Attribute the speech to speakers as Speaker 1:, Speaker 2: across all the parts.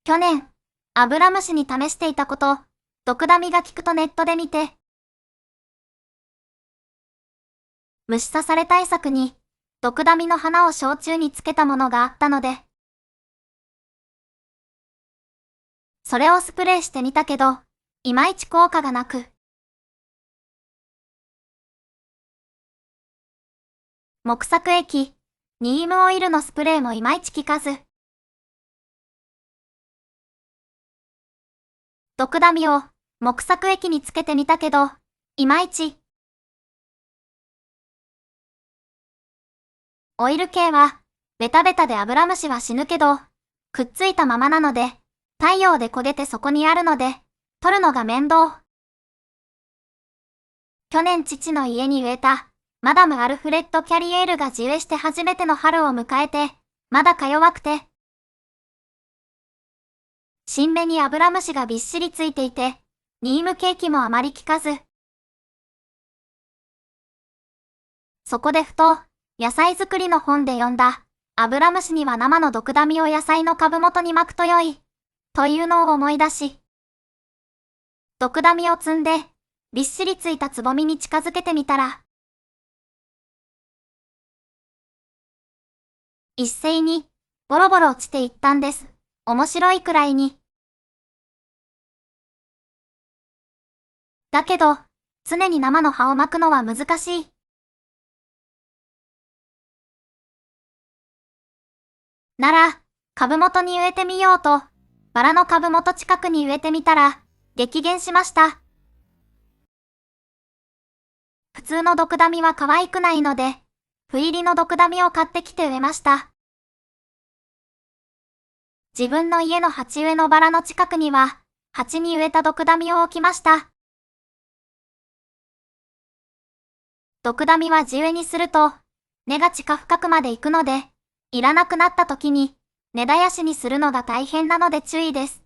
Speaker 1: 去年、アブラムシに試していたこと、毒ダミが効くとネットで見て、虫刺され対策に、毒ダミの花を焼酎につけたものがあったので、それをスプレーしてみたけど、いまいち効果がなく、木作液、ニームオイルのスプレーもいまいち効かず、毒ダミを木作液につけてみたけど、いまいち。オイル系は、ベタベタでアブラムシは死ぬけど、くっついたままなので、太陽で焦げてそこにあるので、取るのが面倒。去年父の家に植えた、マダム・アルフレッド・キャリエールが地植えして初めての春を迎えて、まだか弱くて、新芽にアブラムシがびっしりついていて、ニームケーキもあまり効かず。そこでふと、野菜作りの本で読んだ、アブラムシには生の毒ダミを野菜の株元に巻くと良い、というのを思い出し、毒ダミを摘んで、びっしりついたつぼみに近づけてみたら、一斉に、ボロボロ落ちていったんです。面白いくらいに。だけど、常に生の葉を巻くのは難しい。なら、株元に植えてみようと、バラの株元近くに植えてみたら、激減しました。普通の毒ダミは可愛くないので、斑入りの毒ダミを買ってきて植えました。自分の家の鉢植えのバラの近くには、鉢に植えた毒ダミを置きました。毒ダミは地植えにすると、根が地下深くまで行くので、いらなくなった時に、根絶やしにするのが大変なので注意です。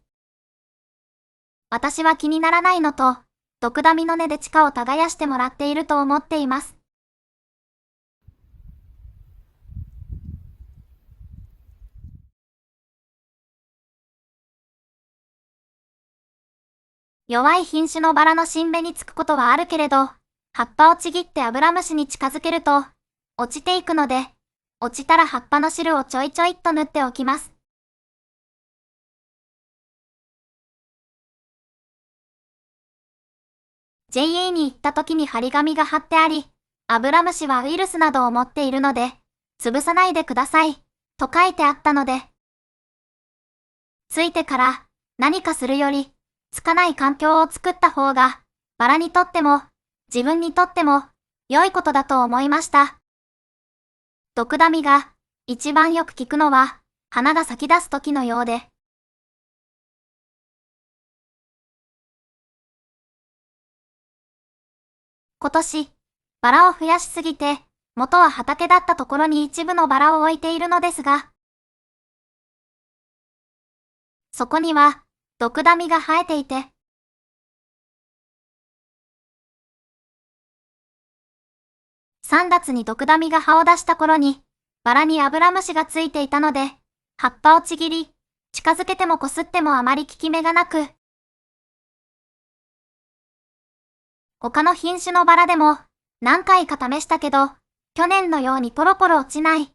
Speaker 1: 私は気にならないのと、毒ダミの根で地下を耕してもらっていると思っています。弱い品種のバラの新芽につくことはあるけれど、葉っぱをちぎってアブラムシに近づけると、落ちていくので、落ちたら葉っぱの汁をちょいちょいっと塗っておきます。JA に行った時に張り紙が貼ってあり、アブラムシはウイルスなどを持っているので、潰さないでください、と書いてあったので、ついてから何かするより、つかない環境を作った方が、バラにとっても、自分にとっても、良いことだと思いました。毒ダミが一番よく効くのは、花が咲き出す時のようで、今年、バラを増やしすぎて、元は畑だったところに一部のバラを置いているのですが、そこには、毒ダミが生えていて、3月に毒ダミが葉を出した頃に、バラにアブラムシがついていたので、葉っぱをちぎり、近づけてもこすってもあまり効き目がなく、他の品種のバラでも、何回か試したけど、去年のようにポロポロ落ちない。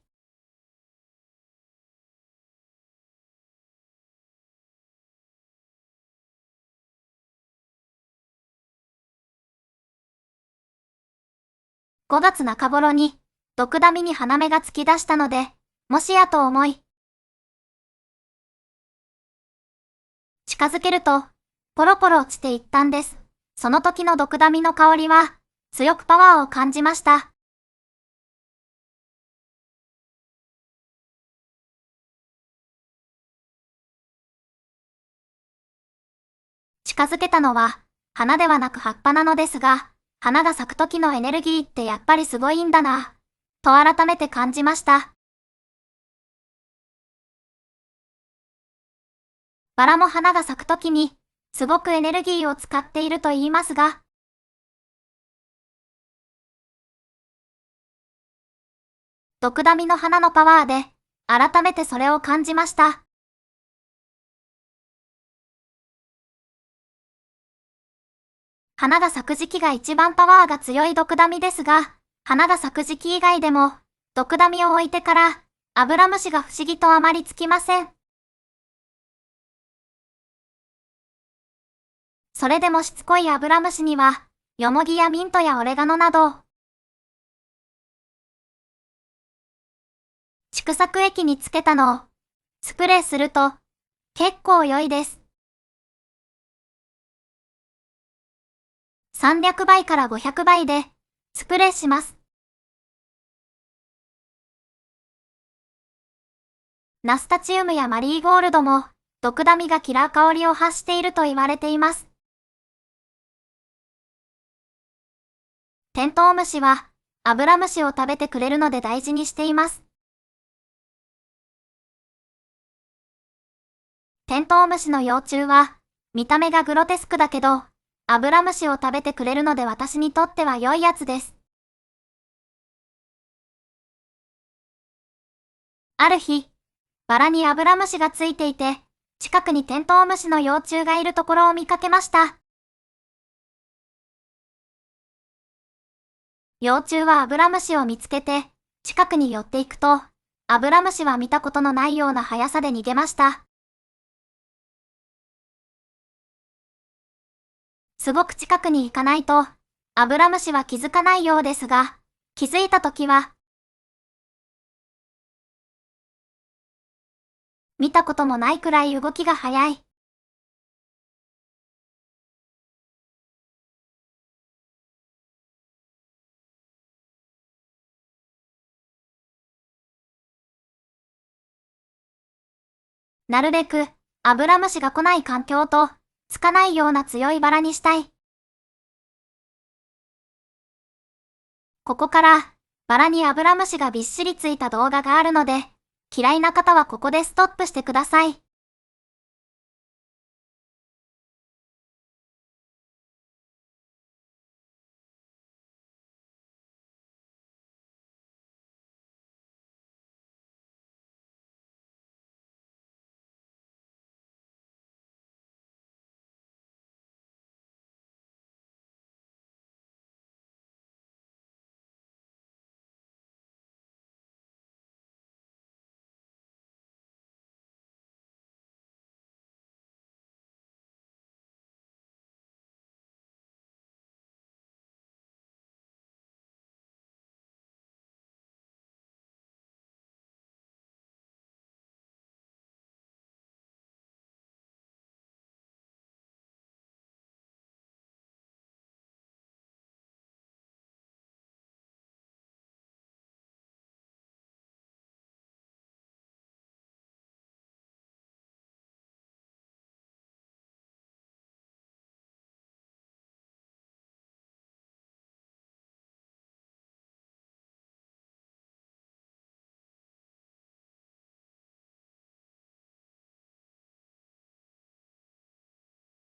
Speaker 1: 5月中頃に、毒ダミに花芽がつき出したので、もしやと思い、近づけると、ポロポロ落ちていったんです。その時の毒ダミの香りは、強くパワーを感じました。近づけたのは、花ではなく葉っぱなのですが、花が咲く時のエネルギーってやっぱりすごいんだな、と改めて感じました。バラも花が咲く時に、すごくエネルギーを使っていると言いますが、毒ダミの花のパワーで、改めてそれを感じました。花が咲く時期が一番パワーが強い毒ダミですが、花が咲く時期以外でも、毒ダミを置いてから、アブラムシが不思議とあまりつきません。それでもしつこいアブラムシには、ヨモギやミントやオレガノなど、畜作液につけたのを、スプレーすると、結構良いです。300倍から500倍で、スプレーします。ナスタチウムやマリーゴールドも、毒ダミがキラー香りを発していると言われています。テントウムシは、アブラムシを食べてくれるので大事にしています。テントウムシの幼虫は、見た目がグロテスクだけど、アブラムシを食べてくれるので私にとっては良いやつです。ある日、バラにアブラムシがついていて、近くにテントウムシの幼虫がいるところを見かけました。幼虫はアブラムシを見つけて、近くに寄っていくと、アブラムシは見たことのないような速さで逃げました。すごく近くに行かないと、アブラムシは気づかないようですが、気づいたときは、見たこともないくらい動きが速い。なるべく、アブラムシが来ない環境と、つかないような強いバラにしたい。ここから、バラにアブラムシがびっしりついた動画があるので、嫌いな方はここでストップしてください。